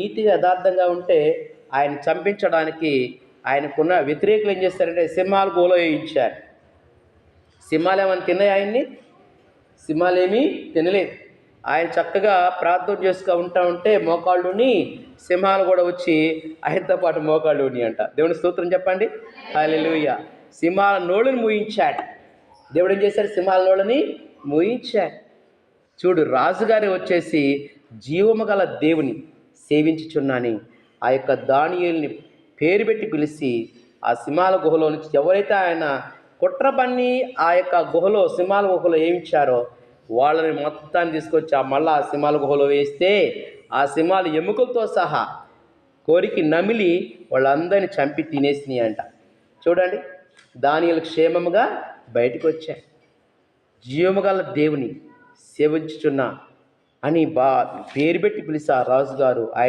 నీతిగా యథార్థంగా ఉంటే ఆయన చంపించడానికి ఆయనకున్న వ్యతిరేకులు ఏం చేస్తారంటే సింహాలు గోలో వేయించారు. సింహాలు ఏమైనా తిన్నాయి ఆయన్ని? సింహాలేమీ తినలేదు. ఆయన చక్కగా ప్రార్థన చేసుకు ఉంటా ఉంటే మోకాళ్ళుని సింహాలు కూడా వచ్చి ఆయనతో పాటు మోకాళ్ళుని అంట. దేవుని స్తోత్రం చెప్పండి. హల్లెలూయా. సింహాల నోళ్ళని మూయించాడు. దేవుడు ఏం చేశాడు? సింహాల నోళ్ళని మూయించాడు. చూడు, రాజుగారి వచ్చేసి జీవము గల దేవుని సేవించుచున్నాని ఆ యొక్క దానియేలుని పేరు పెట్టి పిలిచి ఆ సింహాల గుహలో నుంచి ఎవరైతే ఆయన కుట్ర పన్ని ఆ యొక్క గుహలో సింహాల గుహలో ఏమిచ్చారో వాళ్ళని మొత్తాన్ని తీసుకొచ్చి మళ్ళీ ఆ సింహాల గుహలో వేస్తే ఆ సింహాలు ఎముకలతో సహా కోరికి నమిలి వాళ్ళందరినీ చంపి తినేసినాయి అంట. చూడండి, దానియేలు క్షేమముగా బయటకు వచ్చాయి. జీవము గల దేవుని సేవించుచున్నా అని పేరు పెట్టి పిలిచి ఆ రాజుగారు ఆయన